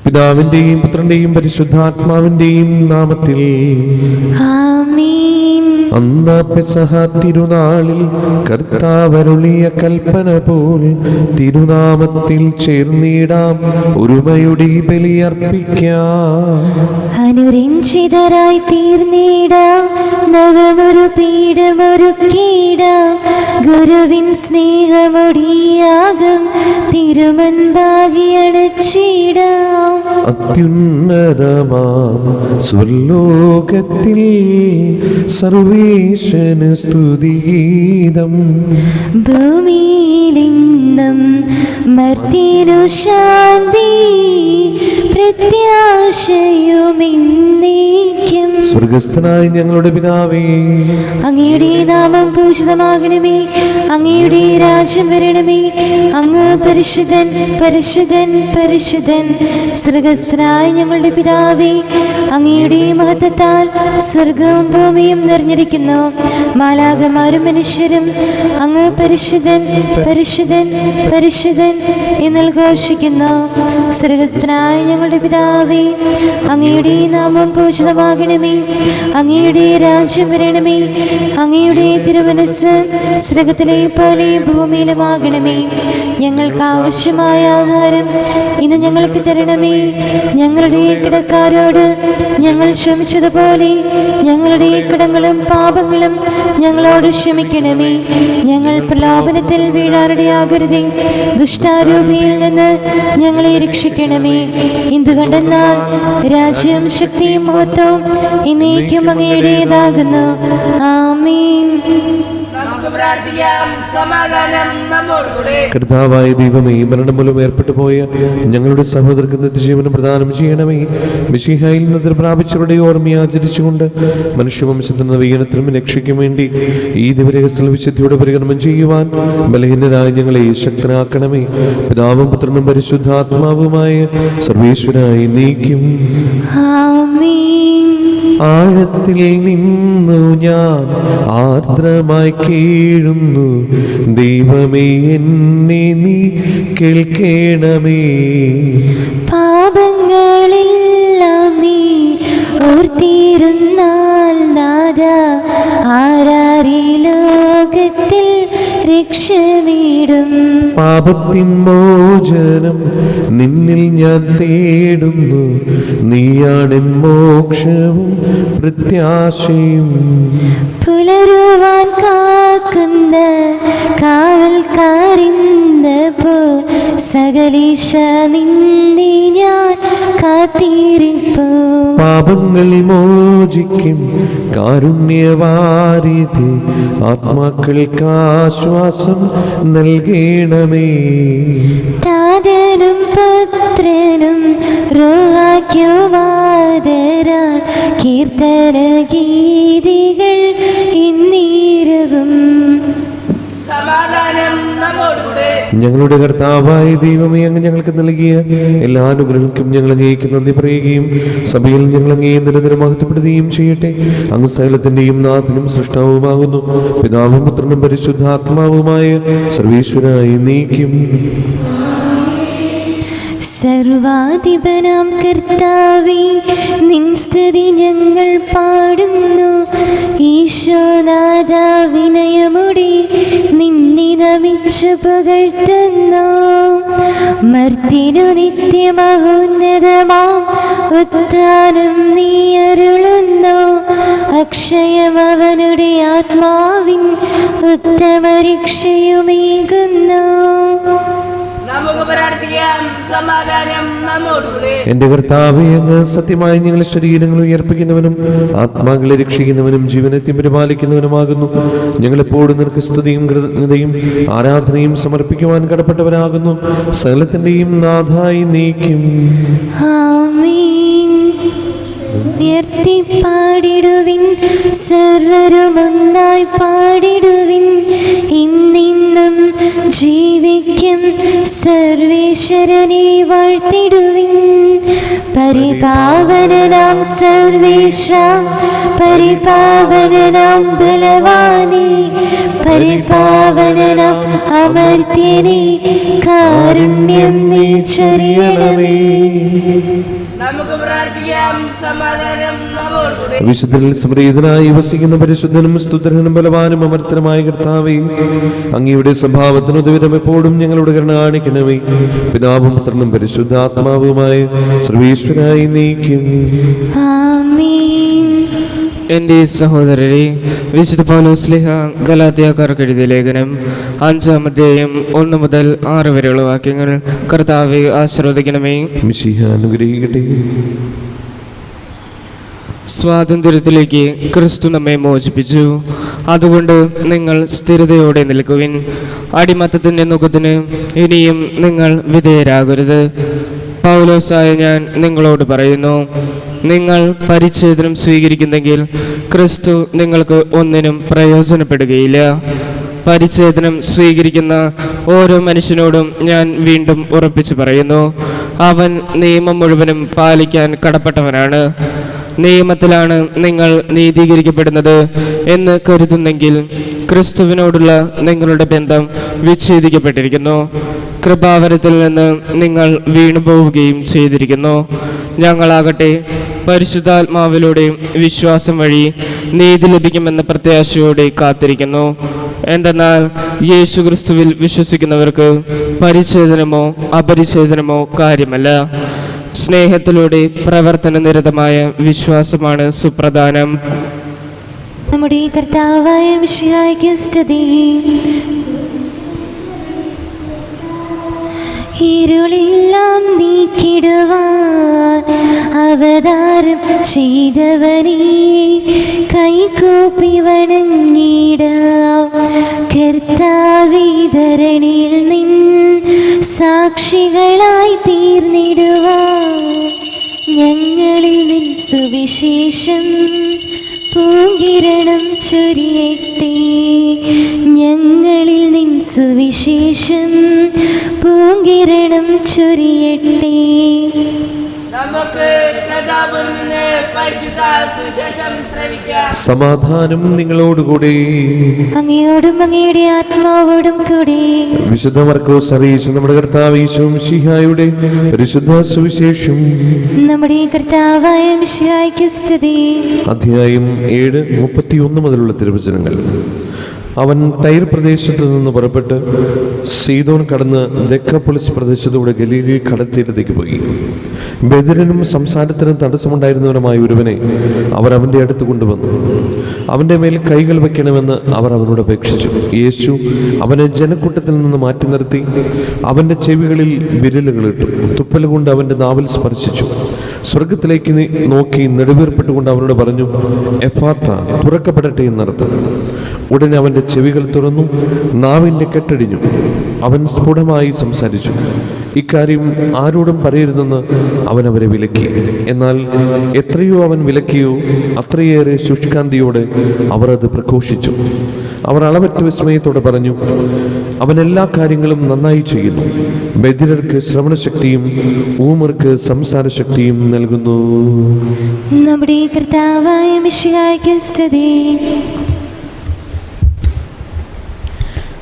പിതാവിന്റെയും പുത്രന്റെയും പരിശുദ്ധാത്മാവിന്റെയും നാമത്തിൽ ആമേൻ. അന്നാ പെസഹ തിരുനാളിൽ കർത്താവരുളിയ കൽപ്പന പോൽ തിരുനാമത്തിൽ ചേർന്നിടാം, ഒരുമയുടെ ബലിയർപ്പിക്കാം. അനുരഞ്ജിതരായി തീർന്നിടാം, നവമൊരു പീഠമൊരുക്കിടാം, ഗുരുവിൻ സ്നേഹമൊടിയാകും തിരുമുൻപാകെ അണച്ചിടാം. അത്യുന്നതമാം സ്വർലോകത്തിൽ സർവേശന് സ്തുതിഗീതം, ഭൂമിയിലെന്നും മർത്യനു ശാന്തി, പ്രത്യാശയുമെന്നേക്കും. സ്വർഗസ്ഥനായ ഞങ്ങളുടെ പിതാവേ, അങ്ങയുടെ നാമം പൂജിതമാകണമേ, അങ്ങയുടെ രാജ്യം വരണമേ, അങ്ങ് പരിശുദ്ധൻ പരിശുദ്ധൻ പരിശുദ്ധൻ. സ്വർഗസ്ഥനായ ഞങ്ങളുടെ പിതാവേ, അങ്ങയുടെ മഹത്വത്താൽ സ്വർഗവും ഭൂമിയും നിറഞ്ഞിരിക്കുന്നു. മാലാഖമാരും മനുഷ്യരും അങ്ങ് പരിശുദ്ധൻ പരിശുദ്ധൻ പരിശുദ്ധൻ എന്ന് ഘോഷിക്കുന്നു. സ്വർഗസ്ഥനായ ഞങ്ങളുടെ പിതാവേ, അങ്ങയുടെ നാമം പൂജിതമാകണമേ, അങ്ങയുടെ രാജ്യം വരണമേ, അങ്ങയുടെ തിരുമനസ്സ് സ്വർഗത്തിലെ പോലെ ഭൂമിയിലുമാകണമേ. ഞങ്ങൾക്ക് ആവശ്യമായ ആഹാരം ഇന്ന് ഞങ്ങൾക്ക് തരണമേ. ഞങ്ങളുടെ കിടക്കാരോട് ഞങ്ങൾ ക്ഷമിച്ചതുപോലെ ഞങ്ങളുടെ കടങ്ങളും പാപങ്ങളും ഞങ്ങളോട് ക്ഷമിക്കണമേ. ഞങ്ങൾ പ്രലോഭനത്തിൽ വീഴാനിടയാകരുതേ, ദുഷ്ടാരൂപിയിൽ നിന്ന് ഞങ്ങളെ രക്ഷിക്കണമേ. എന്തുകൊണ്ടെന്നാൽ രാജ്യം ശക്തിയും മഹത്വവും എന്നേക്കും അങ്ങയുടേതാകുന്നു. ആമേൻ. കർത്താവായ ദൈവമേ, മരണം മൂലം ഏർപ്പെട്ടു പോയ ഞങ്ങളുടെ സഹോദരർക്ക് നിത്യജീവനം പ്രദാനം ചെയ്യണമേ. മിശിഹായിൽ നിന്ന് പ്രാപിച്ചവരുടെ ഓർമ്മയെ ആചരിച്ചുകൊണ്ട് മനുഷ്യവംശത്തിന് നവീകരണത്തിനും രക്ഷയ്ക്കും വേണ്ടി ഈ ദിവരഹസ്യ വിശുദ്ധിയോടെ പരികർമ്മം ചെയ്യുവാൻ ബലഹീനരായ ഞങ്ങളെ ശക്തരാക്കണമേ. പിതാവും പുത്രനും പരിശുദ്ധാത്മാവുമായ സർവേശ്വരായി നീക്കും. ആഴത്തിൽ നിന്നു ഞാൻ ആർദ്രമായി കേഴുന്നു, ദൈവമേ എന്നെ നീ കേൾക്കണമേ. പാപങ്ങളെല്ലാം നീ ഓർത്തിരുന്നാൽ നാഥ, ആരാരി ലോകത്തിൽ രക്ഷ നേടും. പാപത്തിൻ മോചനം നിന്നിൽ ഞാൻ തേടുന്നു, നീയാണെൻ മോക്ഷവും പ്രത്യാശയും. പുലരുവാൻ കാക്കുന്ന കാവൽക്കാരിന്ന പോ സകലീശ നിന്നെ ഞാൻ കാത്തിരിപ്പോ. പാപങ്ങൾ മോചിക്കും കാരുണ്യവാരിധി, ആത്മാക്കൾക്ക് ആശ്വാസം നൽകണമേ. താതനും പുത്രനും റൂഹായ്ക്കുമാദരാൽ കീർത്തന ഗീതികൾ ഇന്നീരവും. ഞങ്ങളുടെ കർത്താവായ ദൈവമേ, അങ്ങ് ഞങ്ങൾക്ക് നൽകിയ എല്ലാ അനുഗ്രഹങ്ങൾക്കും ഞങ്ങൾ അങ്ങേക്ക് നന്ദി പറയുകയും സഭയിൽ ഞങ്ങൾ അങ്ങേ നിരന്തരം മഹത്വപ്പെടുത്തുകയും ചെയ്യട്ടെ. അങ്ങ് സകലത്തിന്റെയും നാഥനും സൃഷ്ടാവുമാകുന്നു. പിതാവും പുത്രനും പരിശുദ്ധാത്മാവുമായ സർവേശ്വരായി നീക്കും. സർവാധിപനാം കർത്താവേ, നിൻ സ്തുതി ഞങ്ങൾ പാടുന്നു. ഈശോനാഥ, വിനയമുടി നിന്നെ നമിച്ചു പുകഴ്ത്തുന്നു. മർത്യനു നിത്യമഹോന്നതമാം ഉത്ഥാനം നീ അരുളുന്നു. അക്ഷയം അവനുടെ ആത്മാവിൻ ഉത്തമ രക്ഷയുമേകുന്നു. എന്റെ കർത്താവേ, അങ്ങ് സത്യമായി ഞങ്ങളുടെ ശരീരങ്ങൾ ഉയർപ്പിക്കുന്നവനും ആത്മാക്കളെ രക്ഷിക്കുന്നവനും ജീവനത്തെ പരിപാലിക്കുന്നവനുമാകുന്നു. ഞങ്ങളെപ്പോഴും നിനക്ക് സ്തുതിയും കൃതജ്ഞതയും ആരാധനയും സമർപ്പിക്കുവാൻ കടപ്പെട്ടവരാകുന്നു. സകലത്തിന്റെയും നാഥായി നീക്കും. ഉയർത്തി പാടിടുവിൻ, സർവരും ഒന്നായി പാടിടുവിൻ. ഇന്നിന്നും ജീവിക്കും സർവേശ്വരനെ വാഴ്ത്തിടുവിൻ. പരിപാവനനാം സർവേശ, പരിപാവനനാം ബലവാനേ, പരിപാവനനാം അമർത്യനേ, കാരുണ്യം നീ ചൊരിയണമേ. നമുക്ക് പ്രാർത്ഥിക്കാം. സമാധാനം നമ്മോടുകൂടെ. വിശുദ്ധരിൽ സമൃദ്ധനായി വസിക്കുന്ന പരിശുദ്ധനും സ്തുതനും ബലവാനും അമർത്തനുമായ കർത്താവേ, അങ്ങയുടെ സ്വഭാവത്തിന് ഉദവിധം എപ്പോഴും ഞങ്ങളുടെ കരുണ കാണിക്കണമേ. പിതാവും പുത്രനും പരിശുദ്ധാത്മാവുമായ സർവേശ്വരായി നീക്കും. ആമേൻ. എൻ്റെ സഹോദരരെ, വിശുദ്ധ പൗലോസ്ലീഹ ഗലാത്യക്കാർക്ക് എഴുതിയ ലേഖനം 5-ാം അധ്യായം 1 മുതൽ 6 വരെയുള്ള വാക്യങ്ങൾ കർത്താവെ ആശീർവദിക്കണമേ. മിശിഹ അനുഗ്രഹിക്കട്ടെ. സ്വാതന്ത്ര്യത്തിലേക്ക് ക്രിസ്തു നമ്മെ മോചിപ്പിച്ചു. അതുകൊണ്ട് നിങ്ങൾ സ്ഥിരതയോടെ നിൽക്കുവിൻ. അടിമത്തത്തിൻ്റെ നുഖത്തിന് ഇനിയും നിങ്ങൾ വിധേയരാകരുത്. പൗലോസായ ഞാൻ നിങ്ങളോട് പറയുന്നു, നിങ്ങൾ പരിച്ഛേദനം സ്വീകരിക്കുന്നെങ്കിൽ ക്രിസ്തു നിങ്ങൾക്ക് ഒന്നിനും പ്രയോജനപ്പെടുകയില്ല. പരിച്ഛേദനം സ്വീകരിക്കുന്ന ഓരോ മനുഷ്യനോടും ഞാൻ വീണ്ടും ഉറപ്പിച്ചു പറയുന്നു, അവൻ നിയമം മുഴുവനും പാലിക്കാൻ കടപ്പെട്ടവനാണ്. നിയമത്തിലാണ് നിങ്ങൾ നീതീകരിക്കപ്പെടുന്നത് എന്ന് കരുതുന്നെങ്കിൽ ക്രിസ്തുവിനോടുള്ള നിങ്ങളുടെ ബന്ധം വിച്ഛേദിക്കപ്പെട്ടിരിക്കുന്നു. കൃപാവരത്തിൽ നിന്ന് നിങ്ങൾ വീണുപോവുകയും ചെയ്തിരിക്കുന്നു. ഞങ്ങളാകട്ടെ പരിശുദ്ധാത്മാവിലൂടെ വിശ്വാസം വഴി നീതി ലഭിക്കുമെന്ന പ്രത്യാശയോടെ കാത്തിരിക്കുന്നു. എന്തെന്നാൽ യേശു ക്രിസ്തുവിൽ വിശ്വസിക്കുന്നവർക്ക് പരിച്ഛേദനമോ അപരിച്ഛേദനമോ കാര്യമല്ല. സ്നേഹത്തിലൂടെ പ്രവർത്തനനിരതമായ വിശ്വാസമാണ് സുപ്രധാനം. നമ്മുടെ കർത്താവായ മിശിഹായ്ക്ക് സ്തുതി. ഇരുളെല്ലാം നീക്കിടുവാൻ അവതാരം ചെയ്തവനേ, കൈകൂപ്പി വണങ്ങിടാം. കർത്താവേ, ധരണിയിൽ നിൻ സാക്ഷികളായി തീർന്നിടുവാൻ ഞങ്ങളിൽ നിൻ സുവിശേഷം പൂങ്കിരണം ചൊരിയട്ടെ. ഞങ്ങളിൽ നിൻ സുവിശേഷം പൂങ്കിരണം ചൊരിയട്ടെ. നമുക്ക് സദാപുരിൽ നിന്ന് പരിശുദ്ധ സുവിശേഷം ശ്രവിക്കാം. സമാധാനം നിങ്ങളോടുകൂടി. അങ്ങയോടും അങ്ങയുടെ ആത്മാവോടും കൂടി. വിശുദ്ധ മർക്കോസ് അറിയിച്ച നമ്മുടെ കർത്താവ് യേശു മിശിഹായുടെ പരിശുദ്ധ സുവിശേഷം. നമ്മുടെ കർത്താവായ മിശിഹായ്ക്ക് സ്തുതി. അധ്യായം 7:31 മുതലുള്ള തിരുവചനങ്ങൾ. അവൻ ടൈർ പ്രദേശത്ത് നിന്ന് പുറപ്പെട്ട് സീദോൻ കടന്ന് ദെക്കാപ്പൊളിസ് പ്രദേശത്തൂടെ ഗലീലി കടൽത്തീരത്തേക്ക് പോയി. ബദിരനും സംസാരത്തിനും തടസ്സമുണ്ടായിരുന്നവനുമായ ഒരുവനെ അവർ അവൻ്റെ അടുത്ത് കൊണ്ടുവന്നു. അവൻ്റെ മേൽ കൈകൾ വയ്ക്കണമെന്ന് അവർ അവനോട് അപേക്ഷിച്ചു. യേശു അവനെ ജനക്കൂട്ടത്തിൽ നിന്ന് മാറ്റി നിർത്തി അവൻ്റെ ചെവികളിൽ വിരലുകളിട്ടു. തുപ്പൽ കൊണ്ട് അവൻ്റെ നാവിൽ സ്പർശിച്ചു. സ്വർഗത്തിലേക്ക് നോക്കി നെടുവീർപ്പെട്ടുകൊണ്ട് അവനോട് പറഞ്ഞു, എഫാത്ത, തുറക്കപ്പെടട്ടെ എന്നർത്ഥം. ഉടനെ അവൻ്റെ ചെവികൾ തുറന്നു, നാവിൻ്റെ കെട്ടടിഞ്ഞു. അവൻ സ്ഫുടമായി സംസാരിച്ചു. ഇക്കാര്യം ആരോടും പറയരുതെന്ന് അവൻ അവരെ വിലക്കി. എന്നാൽ എത്രയോ അവൻ വിലക്കിയോ അത്രയേറെ ശുഷ്കാന്തിയോടെ അവർ അത് പ്രഘോഷിച്ചു. അവർ അളവറ്റ വിസ്മയത്തോടെ പറഞ്ഞു, അവൻ എല്ലാ കാര്യങ്ങളും നന്നായി ചെയ്യുന്നു. ബധിരർക്ക് ശ്രവണശക്തിയും ഊമർക്ക് സംസാരശക്തിയും നൽകുന്നു. നമ്മുടെ കർത്താവായ മിശിഹായ്ക്ക് സ്തുതി.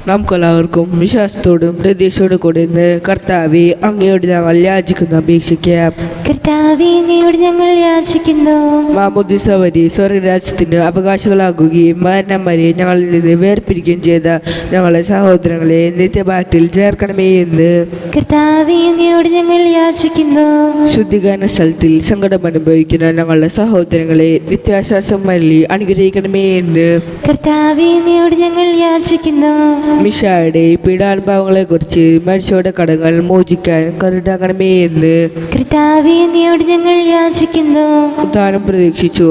നമുക്കെല്ലാവർക്കും വിശ്വാസത്തോടും പ്രതീക്ഷയോടും കൂടി ഇന്ന് കർത്താവെ അങ്ങയോട് ഞങ്ങൾ യാചിക്കുന്നു, അപേക്ഷിക്കാം. കർത്താവേ, അങ്ങയോട് ഞങ്ങൾ യാചിക്കുന്നു. മാമോദിസ വഴി സ്വർഗരാജ്യത്തിന് അവകാശികളാകുകയും മരണം വരെ ഞങ്ങളിൽ നിന്ന് വേർപിരിക്കുകയും ചെയ്ത ഞങ്ങളുടെ സഹോദരങ്ങളെ നിത്യഭാഗത്തിൽ ചേർക്കണമേ എന്ന് കർത്താവേ, അങ്ങയോട് ഞങ്ങൾ യാചിക്കുന്നു. ശുദ്ധീകരണ സ്ഥലത്തിൽ സങ്കടം അനുഭവിക്കുന്ന ഞങ്ങളുടെ സഹോദരങ്ങളെ നിത്യാശ്വാസം വഴി അനുഗ്രഹിക്കണമേ എന്ന് കർത്താവേ, അങ്ങയോട് ഞങ്ങൾ യാചിക്കുന്നു. മിശായുടെ പീഡാനുഭവങ്ങളെ കുറിച്ച് മനുഷ്യരുടെ കടങ്ങൾ മോചിക്കാൻ കരുതാകണമേ എന്ന് കർത്താവേ, അങ്ങയോട് ഞങ്ങൾ യാചിക്കുന്നു. ഉദ്ധാനം പ്രതീക്ഷിച്ചു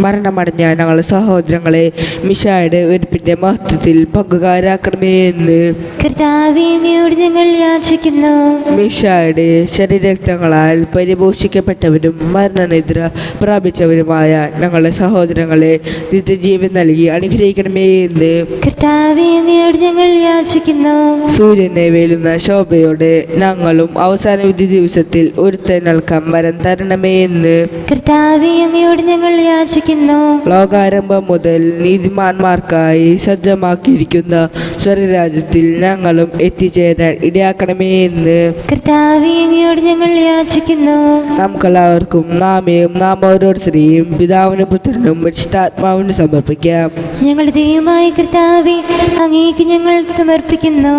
മരണമടഞ്ഞ ഞങ്ങളുടെ സഹോദരങ്ങളെ മിശായുടെ ഉയർപ്പിൻ്റെ മഹത്വത്തിൽ പങ്കുകാരാക്കണമേ എന്ന് കർത്താവേ അങ്ങയോട് ഞങ്ങൾ യാചിക്കുന്നു. മിശായുടെ ശരീരരക്തങ്ങളാൽ പരിപോഷിക്കപ്പെട്ടവരും മരണനിദ്ര പ്രാപിച്ചവരുമായ ഞങ്ങളുടെ സഹോദരങ്ങളെ നിത്യജീവൻ നൽകി അനുഗ്രഹിക്കണമേ എന്ന് കർത്താവേ അങ്ങയോട് ഞങ്ങൾ യാചിക്കുന്നു. സൂര്യനെ വേലുന്ന ശോഭയോടെ ഞങ്ങളും അവസാന വിധി ദിവസത്തിൽ ഒരുത്തനൽക്കം വരം തരണമേ എന്ന് കർത്താവേ അങ്ങയോട് ഞങ്ങൾ യാചിക്കുന്നു. ലോകാരംഭം മുതൽ നീതിമാന്മാർക്കായി സജ്ജമാക്കിയിരിക്കുന്ന സ്വർഗരാജ്യത്തിൽ ഞങ്ങളും എത്തിച്ചേരാൻ ഇടയാക്കണമേ എന്ന് കർത്താവേ അങ്ങയോട് ഞങ്ങൾ യാചിക്കുന്നു. നമുക്കെല്ലാവർക്കും നാം ഓരോരുത്തരെയും പിതാവിനും പുത്രനും പരിശുദ്ധാത്മാവിനും സമർപ്പിക്കാം. ഞങ്ങളുടെ ദൈവമായ കർത്താവേ അങ്ങേക്ക് ഞങ്ങൾ സമർപ്പിക്കുന്നു.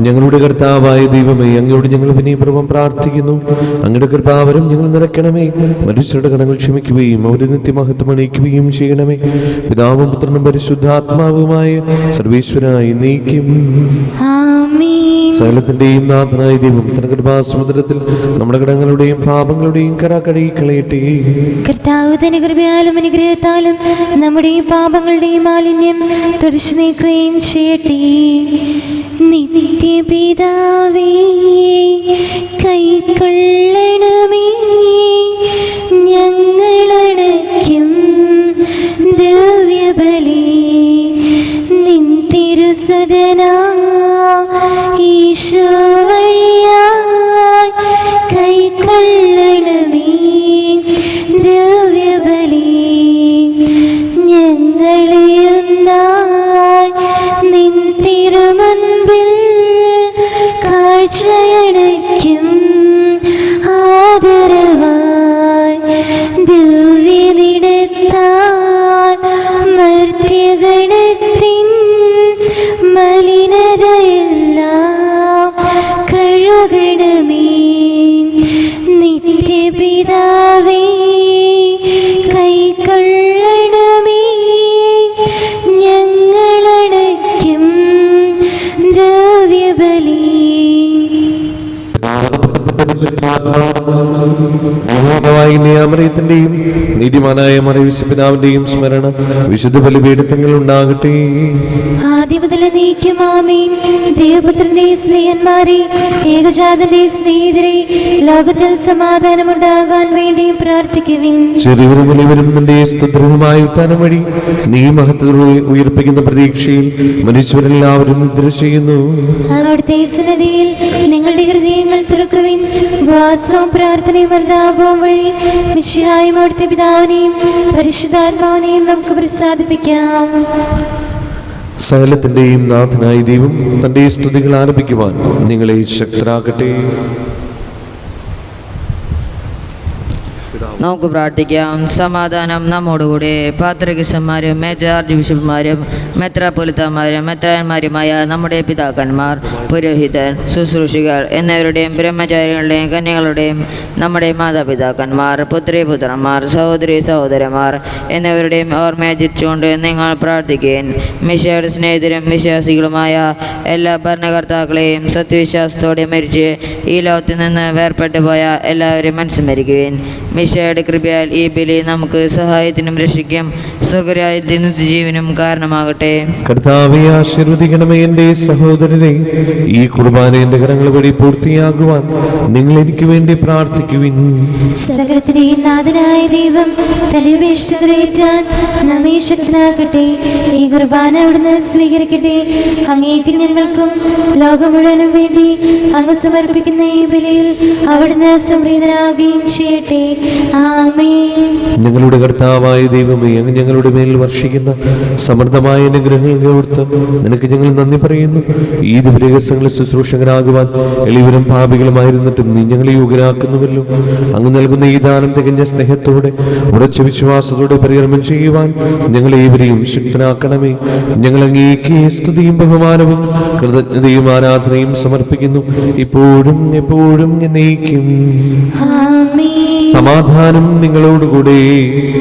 ഞങ്ങളുടെ കർത്താവായ ദൈവമേ, അങ്ങയോട് ഞങ്ങൾ വിനയപൂർവ്വം പ്രാർത്ഥിക്കുന്നു. അങ്ങയുടെ കൃപാവരം ഞങ്ങൾ നിറയ്ക്കണമേ. മനുഷ്യരുടെ കടങ്ങൾ ക്ഷമിക്കുകയും അവരെ നിത്യമഹത്വം അണിയിക്കുകയും ചെയ്യണമേ. പിതാവും പുത്രനും പരിശുദ്ധാത്മാവുമായ സർവീശ്വരായി നീക്കും. ആമേൻ. സകലത്തിന്റെയും നാഥനായ ദൈവം തന്റെ കൃപാസമുദ്രത്തിൽ നമ്മുടെ കടങ്ങളുടെയും പാപങ്ങളുടെയും കര കഴുകിക്കളയട്ടെ. കർത്താവ് തന്റെ കൃപയാലും അനുഗ്രഹത്താലും നമ്മുടെ പാപങ്ങളുടെയും മാലിന്യം തുടച്ചു നീക്കുകയും ചെയ്യട്ടെ. നിത്യപിതാവേ കൈക്കൊള്ളണമേ ഞങ്ങളടയ്ക്കും ദിവ്യബലി. നിൻ തിരുസദനാ ഈശോ വഴിയായി കൈക്കൊള്ളണമേ ദിവ്യബലി. ഞങ്ങളെ ഒന്നായി നിൻ തിരുമുൻപിൽ കാഴ്ചയടയ്ക്കും ആദരവായി ദിവ്യനിടത്താൽ മർത്യഗണത്തിൻ മലിനതയെല്ലാം കഴുകണമേ. നിത്യപിതാവേ കൈക്കൊള്ളണമേ ഞങ്ങളടയ്ക്കും ദിവ്യബലി. ിന്റെയും നീതിമാനായ മറിവിശുപിതാവിന്റെയും സ്മരണ വിശുദ്ധ ബലിപീഠത്തിൽ ഉണ്ടാകട്ടെ. ആദ്യം മുതൽ നീക്കും ആമേൻ. ദേവപുത്രന്റെ സ്നേഹന്മാരെ, ഏകജാതന്റെ സ്നേഹിതരെ, ലോകത്തിൽ സമാധാനമുണ്ടാകാൻ വേണ്ടി പ്രാർത്ഥിക്കുവിൻ. ചെറിയവരും വലിയവരും നിന്റെ സ്തുത്യമായ ഉത്ഥാനം വഴി നീ മഹത്വത്തോടെ ഉയർപ്പിക്കുന്ന പ്രതീക്ഷയിൽ മനുഷ്യരെല്ലാവരും നിദ്ര ചെയ്യുന്നു. അവിടുത്തെ സന്നിധിയിൽ നിങ്ങളുടെ ഹൃദയങ്ങൾ തുറക്കുവിൻ. വാസവും പ്രാർത്ഥനയും വർദ്ധാപവും വഴി മിശിഹായും അവിടുത്തെ പിതാവിനെയും പരിശുദ്ധാത്മാവിനെയും നമുക്ക് പ്രസാദിപ്പിക്കാം. സകലത്തിന്റെയും നാഥനായ ദൈവം തന്റെ സ്തുതികൾ ആലപിക്കുവാൻ നിങ്ങളെ ശക്തരാക്കട്ടെ. നമുക്ക് പ്രാർത്ഥിക്കാം. സമാധാനം നമ്മോടുകൂടെ. പാത്രികന്മാരും മേജർ ആർച്ച് ബിഷപ്പുമാരും മെത്രാപ്പൊലിത്തമാരും മെത്രാന്മാരുമായ നമ്മുടെ പിതാക്കന്മാർ, പുരോഹിതൻ, ശുശ്രൂഷികൾ എന്നിവരുടെയും ബ്രഹ്മചാരികളുടെയും കന്യകളുടെയും നമ്മുടെ മാതാപിതാക്കന്മാർ, പുത്രിപുത്രന്മാർ, സഹോദരി സഹോദരന്മാർ എന്നിവരുടെയും ഓർമ്മയാചരിച്ചുകൊണ്ട് നിങ്ങൾ പ്രാർത്ഥിക്കുകയും മിശയുടെ സ്നേഹിതരും വിശ്വാസികളുമായ എല്ലാ ഭരണകർത്താക്കളെയും സത്യവിശ്വാസത്തോടെ മരിച്ച് ഈ ലോകത്തിൽ നിന്ന് വേർപെട്ടു പോയ എല്ലാവരെയും മനസ്സുമരിക്കുകയും മിശയുടെ കൃപയാൽ ഈ ബലി നമുക്ക് സഹായത്തിനും രക്ഷിക്കും സ്വർഗരാജ്യത്തിൽ നിത്യജീവനും കാരണമാകട്ടെ. കർത്താവേ, ആശീർവദിക്കണമേ എന്റെ സഹോദരനെ. ഈ കുർബാന എന്റെ കരങ്ങൾ വഴി പൂർത്തിയാകുവാൻ നിങ്ങൾ എനിക്ക് വേണ്ടി പ്രാർത്ഥിക്കുവിൻ. സകലത്തിന്റെയും നാഥനായ ദൈവം തന്റെ ഉപേക്ഷിതരേറ്റാൻ നമ്മെ ശക്തനാക്കട്ടെ. ഈ കുർബാന അവിടുന്ന് സ്വീകരിക്കട്ടെ. അങ്ങേക്ക് ഞങ്ങൾക്കും ലോകം മുഴുവനും വേണ്ടി അങ്ങ് സമർപ്പിക്കുന്ന ഈ ബലിയിൽ അവിടുന്ന് സംപ്രീതനാകുകയും ചെയ്യട്ടെ. ആമേൻ. ഞങ്ങളുടെ കർത്താവായ ദൈവമേ, അങ്ങ് ഞങ്ങളുടെ മേൽ വർഷിക്കുന്ന സമൃദ്ധമായ അനുഗ്രഹങ്ങളെ ഓർത്ത് നിനക്ക് ഞങ്ങൾ നന്ദി പറയുന്നു. ഈ ദിവസങ്ങളിൽ ശുശ്രൂഷകരാകുവാൻ എളിവരും പാപികളുമായിരുന്നിട്ടും നീ ഞങ്ങളെ യോഗ്യരാക്കുന്നുവല്ലോ. അങ്ങ് നൽകുന്ന ഈ ദാനം തികഞ്ഞ സ്നേഹത്തോടെ ഉറച്ച വിശ്വാസത്തോടെ പരികർമ്മം ചെയ്യുവാൻ ഞങ്ങളേവരെയും ശക്തനാക്കണമേ. ഞങ്ങൾ അങ്ങേക്ക് സ്തുതിയും ബഹുമാനവും കൃതജ്ഞതയും ആരാധനയും സമർപ്പിക്കുന്നു, ഇപ്പോഴും എപ്പോഴും എന്നേക്കും. ആമേൻ. സമാധാനം നിങ്ങളോടുകൂടെ.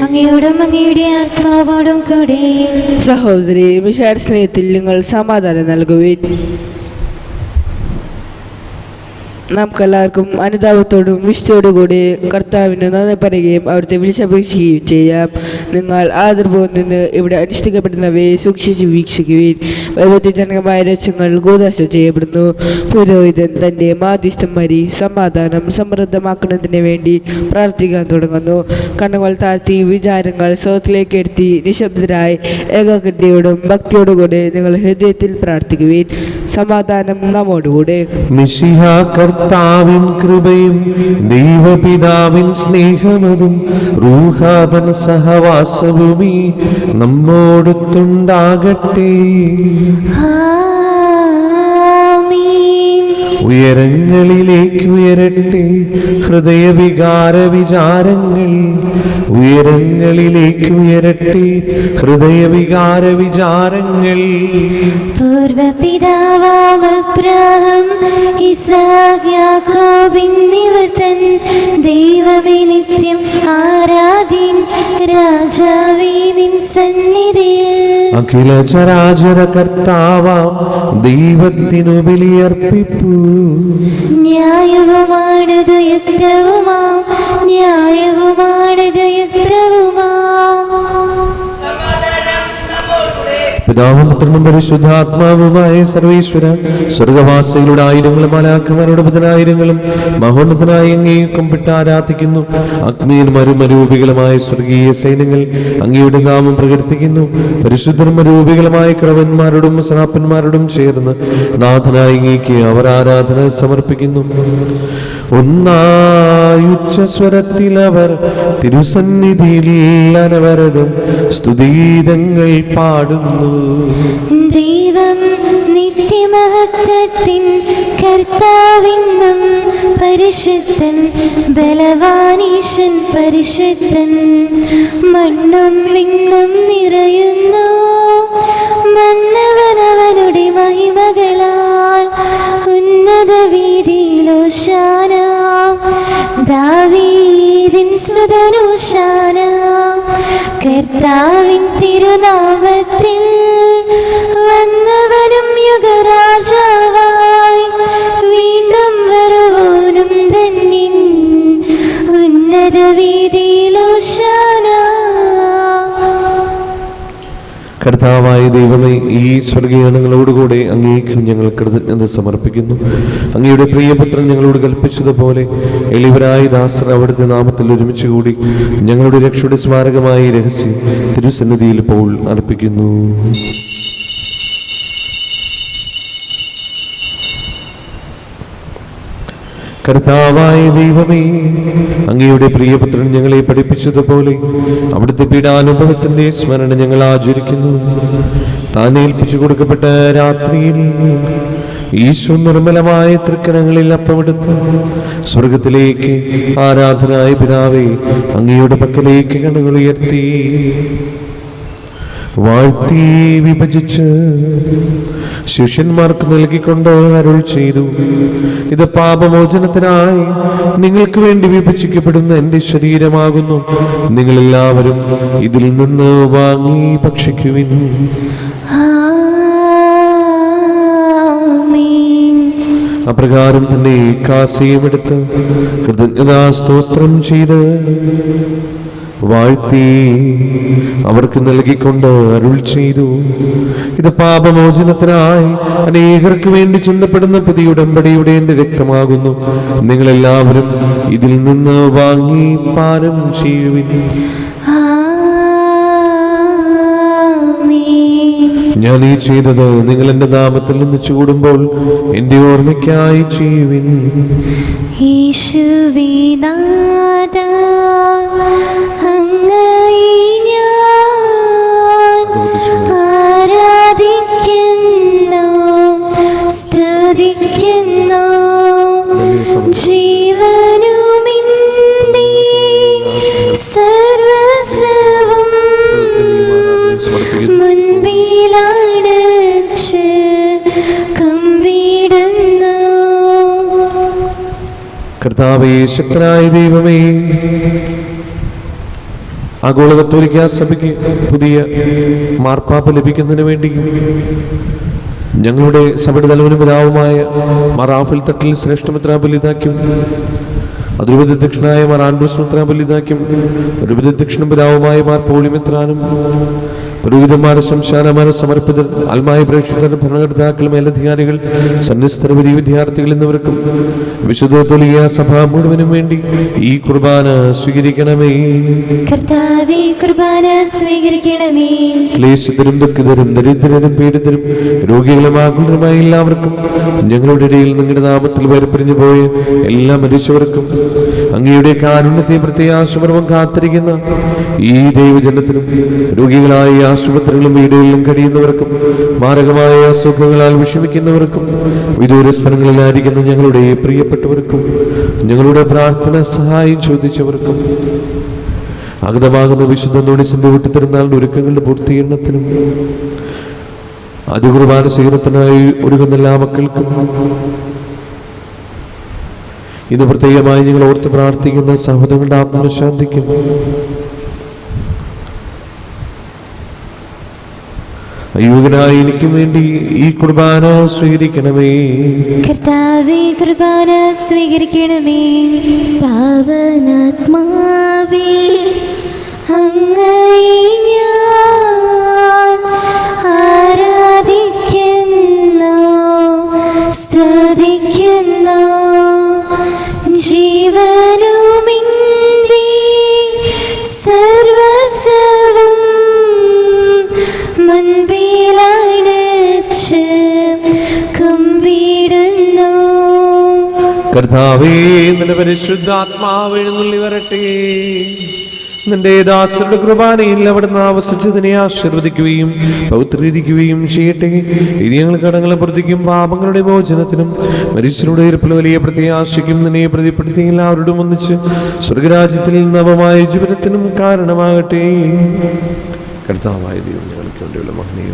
അങ്ങയോടും അങ്ങയുടെ ആത്മാവോടും കൂടെ. സഹോദരി മിശയുടെ സ്നേഹത്തിൽ നിങ്ങൾ സമാധാനം നൽകുവിൻ. നമുക്കെല്ലാവർക്കും അനുതാപത്തോടും വിശുദ്ധയോടുകൂടി കർത്താവിന് നന്ദി പറയുകയും അവിടുത്തെ വിളിച്ചപേക്ഷിക്കുകയും ചെയ്യാം. നിങ്ങൾ ആദരപൂർവ്വം നിന്ന് ഇവിടെ അനുഷ്ഠിക്കപ്പെടുന്നവയെ സൂക്ഷിച്ച് വീക്ഷിക്കുകയും വൈവിധ്യജനകമായ രഹസ്യങ്ങൾ കൂതാശ ചെയ്യപ്പെടുന്നു. പുരോഹിതൻ തൻ്റെ മാധ്യസ്ഥം വഴി സമാധാനം സമൃദ്ധമാക്കുന്നതിന് വേണ്ടി പ്രാർത്ഥിക്കാൻ തുടങ്ങുന്നു. കണ്ണുകൾ താഴ്ത്തി വിചാരങ്ങൾ സ്വത്തിലേക്ക് എടുത്തി നിശബ്ദരായി ഏകാഗ്രതയോടും ഭക്തിയോടുകൂടി നിങ്ങൾ ഹൃദയത്തിൽ പ്രാർത്ഥിക്കുകയും സമാധാനം നമ്മോടുകൂടെ. കർത്താവിൻ കൃപയും ദൈവപിതാവിൻ സ്നേഹമതും റൂഹാദൻ സഹവാസവുമീ നമ്മോടൊത്തുണ്ടാകട്ടെ. ഉയരങ്ങളിലേക്ക് ഉയരട്ടെ ഹൃദയവികാര വിചാരങ്ങൾ, ഉയരങ്ങളിലേക്ക് ഉയരട്ടെ ഹൃദയവികാര വിചാരങ്ങൾ. പൂർവപിതാവാം അബ്രാഹം ഇസ്ഹാക്ക് യാക്കോബ് എന്നിവർ തൻ ദൈവമേ നിത്യം ആരാധ്യൻ രാജാവേ നിൻ സന്നിധിയിൽ. അഖില ചരാചര കർത്താവാം ദൈവത്തിനു ബലിയർപ്പിപ്പൂ. ന്യായവുമാണത് യുക്തവുമാം, ന്യായവുമാണത് യുക്തവുമാം. പിതാവും പുത്രനും പരിശുദ്ധാത്മാവുമായ സർവേശ്വര, സ്വർഗവാസികളുടെ ആയിരങ്ങളും മാലാഖമാരുടെ പതിനായിരങ്ങളും മഹോന്നതനായി അങ്ങേ കുമ്പിട്ട് ആരാധിക്കുന്നു. അഗ്നിയന്മാരും അരൂപികളുമായ സ്വർഗീയ സൈന്യങ്ങൾ അങ്ങയുടെ നാമം പ്രകീർത്തിക്കുന്നു. പരിശുദ്ധരും അരൂപികളുമായ ക്രവന്മാരോടും സനാപ്പന്മാരോടും ചേർന്ന് നാഥനായ അങ്ങേക്ക് അവർ ആരാധന സമർപ്പിക്കുന്നു. ഒന്നായുച്ചസ്വരത്തിൽ അവർ തിരുസന്നിധിയിൽ അനവരതം സ്തുതിഗീതങ്ങൾ പാടുന്നു. ദൈവം നിത്യമഹത്വത്തിൻ കർത്താവിന്നും പരിശുദ്ധൻ, ബലവാനീശൻ പരിശുദ്ധൻ. മണ്ണും വിണ്ണും നിറയുന്നു മന്നവനവനുടെ മഹിമകളാൽ. ഉന്നത വീതിയിൽ ഹോശാന, ദാവീദിൻ സുതൻ ഹോശാന. കർത്താവിൻ തിരുനാമത്തിൽ വന്നവനും യുഗരാജാവായി വീണ്ടും വരുവോനും ധന്യൻ. ഉന്നത വീതിയിൽ ഹോശാന. കർത്താവായ ദൈവമേ, ഈ സ്വർഗീയങ്ങളോടുകൂടെ അങ്ങേക്കും ഞങ്ങൾ കൃതജ്ഞത സമർപ്പിക്കുന്നു. അങ്ങയുടെ പ്രിയപുത്രൻ ഞങ്ങളോട് കൽപ്പിച്ചതുപോലെ എളിവരായ ദാസർ അവിടുത്തെ നാമത്തിൽ ഒരുമിച്ച് കൂടി ഞങ്ങളുടെ രക്ഷയുടെ സ്മാരകമായ രഹസ്യം തിരുസന്നിധിയിൽ ഇപ്പോൾ അർപ്പിക്കുന്നു. കർത്താവായ ദൈവമേ, അങ്ങയുടെ പ്രിയപുത്രൻ ഞങ്ങളെ പഠിപ്പിച്ചതുപോലെ അവിടുത്തെ പീഡാനുഭവത്തിന്റെ സ്മരണ ഞങ്ങൾ ആചരിക്കുന്നു. താൻ ഏൽപ്പിച്ചു കൊടുക്കപ്പെട്ട രാത്രിയിൽ ഈശോ നിർമ്മലമായ തൃക്കരങ്ങളിൽ അപ്പമെടുത്ത് സ്വർഗത്തിലേക്ക് ആരാധനായ പിതാവേ അങ്ങയുടെ പക്കലേക്ക് കണ്ണുകൾ ഉയർത്തി വാഴ്ത്തി വിഭജിച്ച് ശിഷ്യന്മാർക്ക് നൽകിക്കൊണ്ട് അരുൾ ചെയ്തു: ഇത് പാപമോചനത്തിനായി നിങ്ങൾക്ക് വേണ്ടി വിഭജിക്കപ്പെടുന്ന എൻ്റെ ശരീരമാകുന്നു. നിങ്ങളെല്ലാവരും ഇതിൽ നിന്ന് വാങ്ങി ഭക്ഷിക്കുവിൻ. അപ്രകാരം തന്നെ കാസയും എടുത്ത് കൃതജ്ഞതാസ്തോത്രം ചെയ്ത് വാഴ്ത്തി അവർക്ക് നൽകിക്കൊണ്ട് അരുൾ ചെയ്തു: ഇത് പാപമോചനത്തിനായി അനേകർക്ക് വേണ്ടി ചിന്തപ്പെടുന്ന പുതിയ ഉടമ്പടിയുടെ എൻ്റെ രക്തമാകുന്നു. നിങ്ങളെല്ലാവരും ഇതിൽ നിന്ന് വാങ്ങി പാനം ചെയ്യുവിൻ. ഞാൻ ഈ ചെയ്തത് നിങ്ങൾ എൻ്റെ നാമത്തിൽ ഒന്നിച്ചു കൂടുമ്പോൾ എൻ്റെ ഓർമ്മയ്ക്കായി ചെയ്യുവിൻ. ജീവനുമിന്റെ സർവസ്വവും മുൻപിലടച്ച് കമ്പിടുന്നു. കർത്താവേ, ശക്തനായ ദൈവമേ, ആഗോള കത്തോലിക്കാ സഭയ്ക്ക് പുതിയ മാർപ്പാപ്പ ലഭിക്കുന്നതിന് വേണ്ടിയും ഞങ്ങളുടെ സഭയുടെ തലവനും പിതാവുമായ മറാഫിൽ തട്ടിൽ ശ്രേഷ്ഠ മെത്രാപ്പൊലീത്താക്കും അതിരുപധ്യക്ഷനായ മാർ ആൻഡ്രൂസ് മെത്രാപ്പൊലീത്താക്കും ഒരുപധ്യക്ഷനും പിതാവുമായ മാർ പോളി മെത്രാനും പുരോഹിതന്മാരെ സംശാനമാരെ സമർപ്പിതർ ആത്മായ പ്രേക്ഷിതർ ഭരണകർത്താക്കൾ മേലധികാരികൾ സന്യസ്തർ വലിയ വിദ്യാർത്ഥികൾ എന്നിവർക്കും വിശുദ്ധ തുലിയ സഭ മുഴുവനും വേണ്ടി ഈ കുർബാന സ്വീകരിക്കണമേ. കർത്താവേ, കുർബാന സ്വീകരിക്കണമേ. ക്ലേശിതരും ദുഃഖിതരും ദരിദ്രരും പീഡിതരും രോഗികളും ആകുലരുമായ എല്ലാവർക്കും ഞങ്ങളുടെ ഇടയിൽ നിങ്ങളുടെ നാമത്തിൽ വേർപിരിഞ്ഞു പോയ എല്ലാ മരിച്ചവർക്കും അങ്ങയുടെ കാരുണ്യത്തെ പ്രത്യാശപൂർവം കാത്തിരിക്കുന്ന ഈ ദൈവജനത്തിനും രോഗികളായ ആശുപത്രികളും വീടുകളിലും കഴിയുന്നവർക്കും മാരകമായ അസുഖങ്ങളാൽ വിഷമിക്കുന്നവർക്കും വിദൂര സ്ഥലങ്ങളിലായിരിക്കുന്ന ഞങ്ങളുടെ പ്രിയപ്പെട്ടവർക്കും ഞങ്ങളുടെ പ്രാർത്ഥന സഹായം ചോദിച്ചവർക്കും അഗതമാകുന്ന വിശുദ്ധ നോണിസിന്റെ ഊട്ടിത്തിരുന്നാളിന്റെ ഒരുക്കങ്ങളുടെ പൂർത്തീകരണത്തിനും അതികുർബാന സ്വീകരണത്തിനായി ഒരുങ്ങുന്ന എല്ലാ മക്കൾക്കും ഇന്ന് പ്രത്യേകമായി ഞങ്ങൾ ഓർത്ത് പ്രാർത്ഥിക്കുന്ന സഹോദരങ്ങളുടെ ആത്മശാന്തിക്കും അയോഗ്യനായ എനിക്കും വേണ്ടി ഈ കുർബാന സ്വീകരിക്കണമേ. കർത്താവേ, കുർബാന സ്വീകരിക്കണമേ. പാവനാത്മാവേ, അങ്ങയെ ഞാൻ ആരാധിക്കുന്നു, സ്തുതിക്കുന്നു. ജീവനുമിന്റെ സർവസ്വവും മുൻപിലടച്ച് കുമ്പിടുന്നു. കർത്താവേ, നിന്റെ പരിശുദ്ധാത്മാവ് എഴുന്നള്ളി വരട്ടെ. നിന്റെ ദാസരുടെ കുർബാനയിൽ അവിടുന്ന് ആവസിച്ചതിനെ ആശീർവദിക്കുകയും പൗത്രീകരിക്കുകയും ചെയ്യട്ടെ. ഇത് ഞങ്ങൾ കടങ്ങളെ പ്രതിക്കും പാപങ്ങളുടെ മോചനത്തിനും മരിച്ചവരുടെ ഇരിപ്പിൽ വലിയ പ്രത്യാശയ്ക്കും നിന്നെ പ്രതിപ്പെടുത്തി എല്ലാവരോടും ഒന്നിച്ച് സ്വർഗരാജ്യത്തിൽ നവമായ ജീവിതത്തിനും കാരണമാകട്ടെ. കർത്താവായ ദൈവം ഞങ്ങൾക്ക് വേണ്ടിയുള്ള മഹനീയ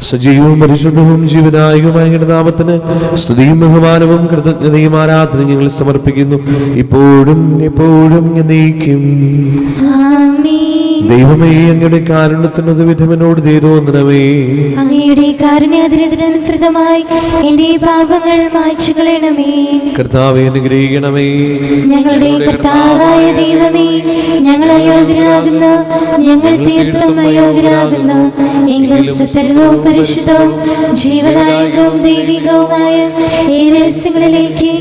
സജീവവും പരിശുദ്ധവും ജീവദായകമായ നാമത്തിന് സ്തുതിയും ബഹുമാനവും കൃതജ്ഞതയും ആരാധനയും ഞങ്ങൾ സമർപ്പിക്കുന്നു, ഇപ്പോഴും എപ്പോഴും എന്നേക്കും. ദൈവമേ, അങ്ങയുടെ കാരുണ്യത്തിനൊരു വിധമനോട് തോന്നണമേ. അങ്ങയുടെ കാരുണ്യാതിരനുസൃതമായി എന്റെ പാപങ്ങൾ മായ്ച്ചു കളയണമേ. കർത്താവേ, അനുഗ്രഹിക്കണമേ. ഞങ്ങളുടെ കർത്താവായ ദൈവമേ, ഞങ്ങൾ അയോഗ്യരാകുന്നു, ഞങ്ങൾ തീർത്തും അയോഗ്യരാകുന്നു. എങ്കിലും സുസ്ഥിരവും പരിശുദ്ധവും ജീവദായകവും ദൈവികവുമായ ഈ രഹസ്യങ്ങളിലേക്ക്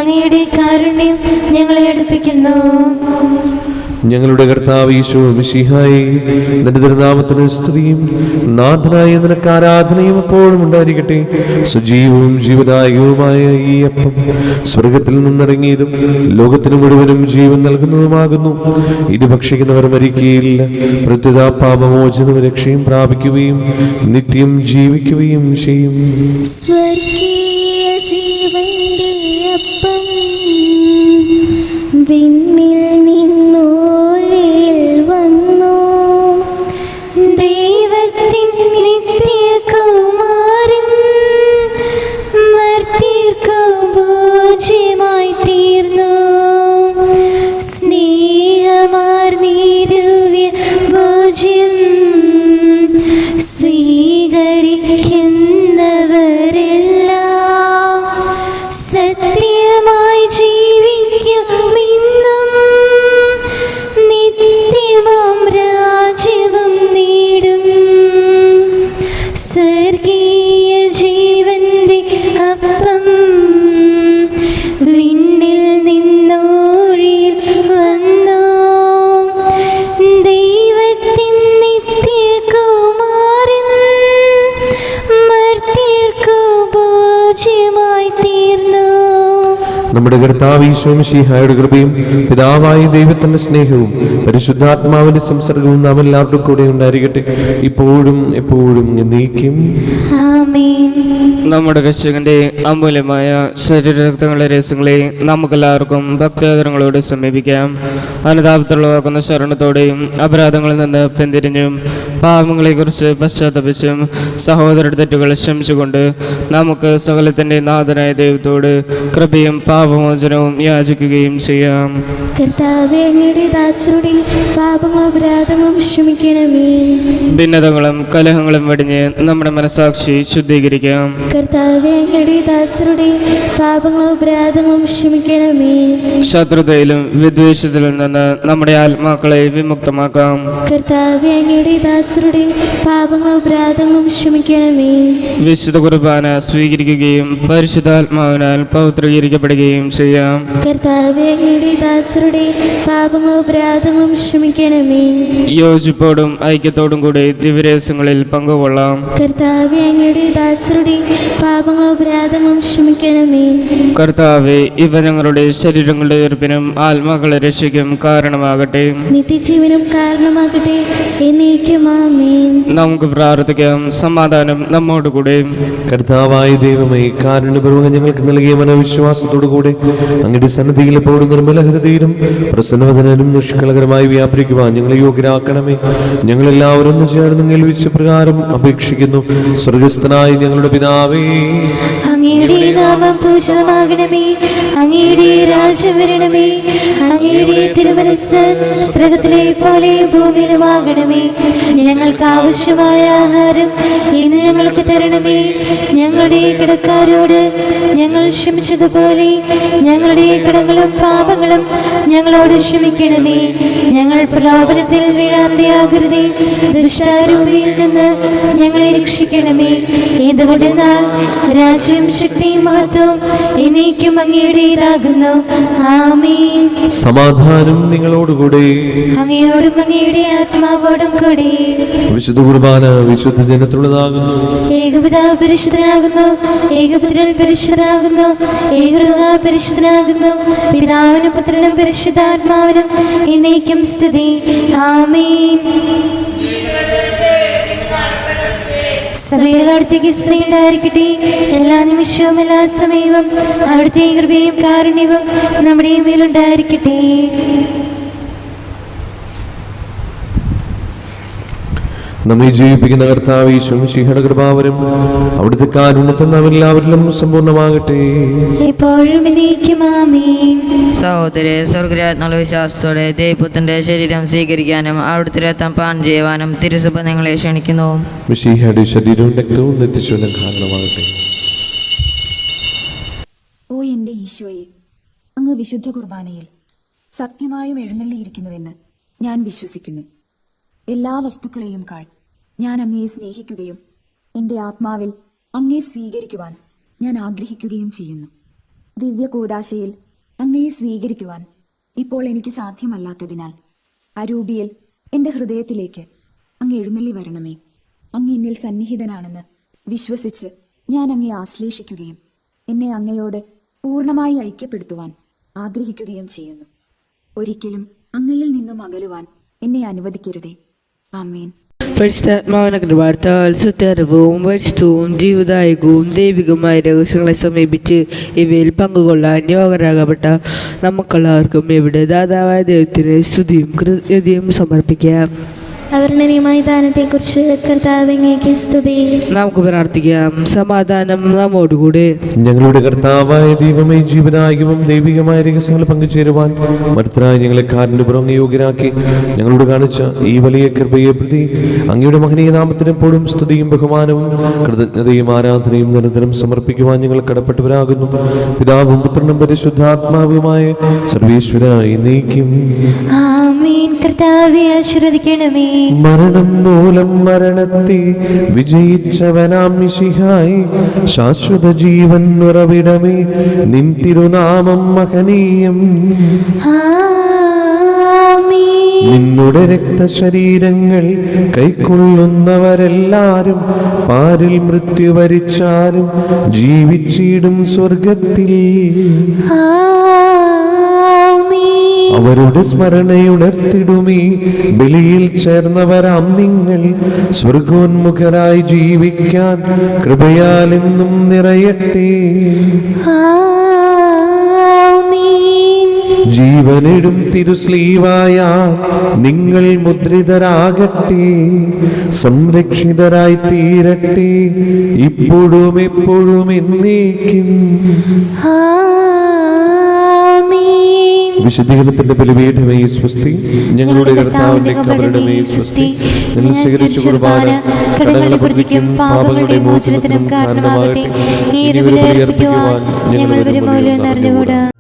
അങ്ങയുടെ കാരുണ്യം ഞങ്ങളെ അടുപ്പിക്കുന്നു. ഞങ്ങളുടെ കർത്താവ് യേശു മിശിഹായേ, നിന്റെ തിരുനാമത്തിന് സ്തുതിയും നാഥനായ നിനക്ക് ആരാധനയും എപ്പോഴും ഉണ്ടായിരിക്കട്ടെ. സജീവവും ജീവദായകവുമായ ഈ അപ്പം സ്വർഗത്തിൽ നിന്നിറങ്ങിയതും ലോകത്തിന് മുഴുവനും ജീവൻ നൽകുന്നതുമാകുന്നു. ഇത് ഭക്ഷിക്കുന്നവർ മരിക്കുകയില്ല, പ്രത്യുത പാപമോചനവും രക്ഷയും പ്രാപിക്കുകയും നിത്യം ജീവിക്കുകയും ചെയ്യും. സ്വർഗീയ ജീവന്റെ അപ്പം വിണ്ണിൽ നിന്നോഴിൽ വന്നു, ദൈവത്തിൻ നിത്യകുമാരൻ മർത്യർക്കു ഭോജ്യമായി തീർന്നു. സ്നേഹമാർന്നീരുവ്യ ഭോജ്യം സ്വീകരിക്കുന്നവരെല്ലാം സത്യമായി ജീവിക്കുമെന്നും നിത്യമാം രാജ്യവും നേടും. സ്വർഗീയ ജീവന്റെ അപ്പം വിണ്ണിൽ നിന്നോഴിൽ വന്നു, ദൈവത്തിൻ നിത്യകുമാരൻ മർത്യർക്കു ഭോജ്യമായി തീർന്നു. നമ്മുടെ കർത്താവ് യേശു മിശിഹായുടെ കൃപയും പിതാവായ ദൈവത്തിന്റെ സ്നേഹവും പരിശുദ്ധാത്മാവിന്റെ സംസർഗവും നാം എല്ലാവരുടെ കൂടെ ഉണ്ടായിരിക്കട്ടെ, ഇപ്പോഴും എപ്പോഴും എന്നേക്കും. ആമേൻ. നമ്മുടെ രക്ഷകന്റെ അമൂല്യമായ ശരീരരക്തങ്ങളുടെ രഹസ്യങ്ങളെ നമുക്കെല്ലാവർക്കും ഭക്തിയാദരങ്ങളോട് സമീപിക്കാം. അനുതാപത്തിലുള്ളതാക്കുന്ന ശരണത്തോടെയും അപരാധങ്ങളിൽ നിന്ന് പിന്തിരിഞ്ഞും പാപങ്ങളെക്കുറിച്ച് പശ്ചാത്തപിച്ചും സഹോദരരുടെ തെറ്റുകൾ ക്ഷമിച്ചുകൊണ്ട് നമുക്ക് സകലത്തിൻ്റെ നാഥനായ ദൈവത്തോട് കൃപയും പാപ പാപമോചനവും യാചിക്കുകയും ചെയ്യാം. കർത്താവേ, അങ്ങയുടെ ദാസരുടെ പാപങ്ങളും അപരാധങ്ങളും ക്ഷമിക്കണമേ. ഭിന്നതകളും കലഹങ്ങളും വെടിഞ്ഞ് നമ്മുടെ മനസാക്ഷി ശുദ്ധീകരിക്കാം. കർത്താവേ, അങ്ങയുടെ ദാസരുടെ പാപങ്ങളും അപരാധങ്ങളും ക്ഷമിക്കണമേ. ശത്രുതയിലും വിദ്വേഷത്തിലും നിന്ന് നമ്മുടെ ആത്മാക്കളെ വിമുക്തമാക്കാം. കർത്താവേ, അങ്ങയുടെ ദാസരുടെ പാപങ്ങളും അപരാധങ്ങളും ക്ഷമിക്കണമേ. വിശുദ്ധ കുർബാന സ്വീകരിക്കുകയും പരിശുദ്ധാത്മാവിനാൽ പവിത്രീകരിക്കപ്പെടുകയും ചെയ്യാം. കർത്താവേ, അങ്ങയുടെ ദാസരുടെ പാപങ്ങളും അപരാധങ്ങളും ക്ഷമിക്കണമേ. യോജിപ്പോടും ഐക്യത്തോടും കൂടി ദിവ്യരഹസ്യങ്ങളിൽ പങ്കുകൊള്ളാം. കർത്താവേ, അങ്ങയുടെ ദാസരുടെ പാപങ്ങളും അപരാധങ്ങളും ക്ഷമിക്കണമേ. കർത്താവെ, ഇവ ഞങ്ങളുടെ ശരീരങ്ങളുടെ ഉയർപ്പിനും ആത്മാക്കളെ രക്ഷയ്ക്കും കാരണമാകട്ടെ. നിത്യജീവനും കാരണമാകട്ടെ. എന്നേക്കും ആമേൻ. നമുക്ക് പ്രാർത്ഥിക്കാം. സമാധാനം നമ്മോടുകൂടെ. കർത്താവായ ദൈവമേ, കാരുണ്യപൂർവ്വം ഞങ്ങൾക്ക് നൽകിയ മനോവിശ്വാസത്തോടുകൂടെ അങ്ങയുടെ സന്നിധിയിൽ എപ്പോഴും നിർമ്മല ഹൃദയരും പ്രസന്നവദനും നിഷ്കളങ്കരമായി വ്യാപരിക്കുവാൻ ഞങ്ങളെ യോഗ്യരാക്കണമേ. ഞങ്ങളെല്ലാവരും ഒന്ന് ചേർന്ന് കേൾവിച്ച പ്രകാരം അപേക്ഷിക്കുന്നു. സ്വർഗസ്ഥനായ ഞങ്ങളുടെ പിതാവേ, അങ്ങയുടെ നാമം പൂജിതമാകണമേ. അങ്ങയുടെ രാജ്യം വരണമേ. അങ്ങയുടെ തിരുമനസ്സ് സ്വർഗ്ഗത്തിലെ പോലെ ഭൂമിയിലുമാകണമേ. ഞങ്ങൾക്ക് ആവശ്യമായ ആഹാരം ഇന്ന് ഞങ്ങൾക്ക് തരണമേ. ഞങ്ങളുടെ കടക്കാരോട് ഞങ്ങൾ ക്ഷമിച്ചതുപോലെ ഞങ്ങളുടെ കടങ്ങളും പാപങ്ങളും ഞങ്ങളോട് ക്ഷമിക്കണമേ. ഞങ്ങൾ പ്രലോഭനത്തിൽ വീഴാനിടയാകരുതേ. ദുഷ്ടാരൂപിയിൽ നിന്ന് ഞങ്ങളെ രക്ഷിക്കണമേ. എന്തുകൊണ്ടെന്നാൽ രാജ്യം, ശക്തിയും മഹത്വവും എന്നേക്കും അങ്ങയുടേതാകുന്നു. ആമേൻ. സമാധാനം നിങ്ങളോടുകൂടെ. അങ്ങയോടും അങ്ങയുടെ ആത്മാവോടും കൂടെ. വിശുദ്ധ കുർബാന വിശുദ്ധ ജനത്തിലുള്ളതാകുന്നു. ഏകപിതാവ് പരിശുദ്ധനാകുന്നു. ഏകപുത്രൻ പരിശുദ്ധനാകുന്നു. ഏകരൂഹ പരിശുദ്ധനാകുന്നു. പിതാവിനും പുത്രനും പരിശുദ്ധാത്മാവിനും എന്നേക്കും സ്തുതി. ആമേൻ. സഭയിൽ അവിടുത്തേക്ക് സ്ത്രീ ഉണ്ടായിരിക്കട്ടെ. എല്ലാ നിമിഷവും എല്ലാ സമയവും അവിടുത്തെ കൃപയും കാരുണ്യവും നമ്മുടെ മേലുണ്ടായിരിക്കട്ടെ. നമ്മെ ജീവിപ്പിക്കുന്ന കർത്താവ് ഈശോമിശിഹായുടെ കൃപാവരം അവിടുത്തെ കാരുണ്യത്തിൽ നാം എല്ലാവരിലും സമ്പൂർണ്ണമാകട്ടെ. എപ്പോഴും എന്നേക്കും ആമേൻ. സഹോദരെ, സ്വർഗരാജ്ഞ വിശ്വാസത്തോടെ ദൈവപുത്രന്റെ ശരീരം സ്വീകരിക്കാനും അവിടുത്തെ രക്തം പാൻ ചെയ്യുവാനും തിരുസഭ നിങ്ങളെ ക്ഷണിക്കുന്നു. മിശിഹായുടെ ശരീരവും രക്തവും നിത്യശൂന്യം കാരണമാകട്ടെ. ഓ എൻ്റെ ഈശോയെ, അങ്ങ് വിശുദ്ധ കുർബാനയിൽ സത്യമായും എഴുന്നള്ളിയിരിക്കുന്നുവെന്ന് ഞാൻ വിശ്വസിക്കുന്നു. എല്ലാ വസ്തുക്കളെയും കാൾ ഞാൻ അങ്ങയെ സ്നേഹിക്കുകയും എൻ്റെ ആത്മാവിൽ അങ്ങയെ സ്വീകരിക്കുവാൻ ഞാൻ ആഗ്രഹിക്കുകയും ചെയ്യുന്നു. ദിവ്യ കൂദാശയിൽ അങ്ങയെ സ്വീകരിക്കുവാൻ ഇപ്പോൾ എനിക്ക് സാധ്യമല്ലാത്തതിനാൽ അരൂപിയിൽ എൻ്റെ ഹൃദയത്തിലേക്ക് അങ്ങ് എഴുന്നള്ളി വരണമേ. അങ്ങ് എന്നിൽ സന്നിഹിതനാണെന്ന് വിശ്വസിച്ച് ഞാൻ അങ്ങയെ ആശ്ലേഷിക്കുകയും എന്നെ അങ്ങയോട് പൂർണ്ണമായി ഐക്യപ്പെടുത്തുവാൻ ആഗ്രഹിക്കുകയും ചെയ്യുന്നു. ഒരിക്കലും അങ്ങയിൽ നിന്നും അകലുവാൻ എന്നെ അനുവദിക്കരുതേ. ആമേൻ. പരിശുദ്ധാത്മാവിന്റെ കൃപാർത്താൽ സത്യവും പരിശുദ്ധവും ജീവദായകവും ദൈവികമായ രഹസ്യങ്ങളെ സമീപിച്ച് ഇവയിൽ പങ്കുകൊള്ളാൻ യോഗ്യരാകപ്പെട്ട നമുക്കെല്ലാവർക്കും ഇവിടെ ദാതാവായ ദൈവത്തിന് സ്തുതിയും കൃതജ്ഞതയും സമർപ്പിക്കാം. അവർണ്ണനീയമായ ദാനത്തെക്കുറിച്ച് കർത്താവേ, അങ്ങേക്ക് സ്തുതി. നമുക്ക് പ്രാർത്ഥിക്കാം. സമാധാനം നമ്മോടുകൂടെ. ഞങ്ങളുടെ കർത്താവായ ദൈവമേ, ജീവനായകവും ദൈവികമായ രഹസ്യങ്ങൾ പങ്കുചേരുവാൻ മരുത്തരായ ഞങ്ങളെ കാരുണ്യപൂർവ്വം യോഗ്യരാക്കി ഞങ്ങളോട് കാണിച്ച ഈ വലിയ കൃപയെ പ്രതി അങ്ങയുടെ മഹനീയ നാമത്തിന് എപ്പോഴും സ്തുതിയും ബഹുമാനവും കൃതജ്ഞതയും ആരാധനയും നിരന്തരം സമർപ്പിക്കുവാൻ ഞങ്ങൾ കടപ്പെട്ടവരാകുന്നു. പിതാവും പുത്രനും പരിശുദ്ധാത്മാവുമായ സർവീശ്വര എന്നേക്കും ആമേൻ. കർത്താവേ, ആശീർവദിക്കണമേ. മരണം മൂലം മരണത്തെ വിജയിച്ചവനാം മിശിഹായി ശാശ്വത ജീവൻ ഉറവിടമേ, നിൻ തിരുനാമം മഹനീയം. ആമേൻ. നിന്നുടെ രക്തശരീരങ്ങൾ കൈക്കൊള്ളുന്നവരെല്ലാരും പാരിൽ മൃത്യു വരിച്ചാലും ജീവിച്ചിടും സ്വർഗത്തിൽ. അവരുടെ സ്മരണയുണർത്തിടുമേ. ബലിയിൽ ചേർന്നവരാം നിങ്ങൾ സ്വർഗോന്മുഖരായി ജീവിക്കാൻ കൃപയാൽ എന്നും നിറയട്ടെ. ജീവനിടും തിരുസ്ലീവായ നിങ്ങൾ മുദ്രിതരാകട്ടെ, സംരക്ഷിതരായി തീരട്ടെ, ഇപ്പോഴും എപ്പോഴും എന്നേക്കും. വിശുദ്ധീകരണത്തിന്റെ ബലിപീഠമേ സ്വസ്തി. ഞങ്ങളുടെ കർത്താവിന്റെ കബറിടമേ സ്വസ്തി. ഞങ്ങൾ സ്വീകരിച്ച കുർബാന കടങ്ങളുടെ പ്രതിക്കും പാപങ്ങളുടെ മോചനത്തിനും കാരണമാകട്ടെ. ഈ ബലി അർപ്പിക്കുവാൻ ഞങ്ങൾ വരുമല്ലോ എന്നറിഞ്ഞുകൂടാ.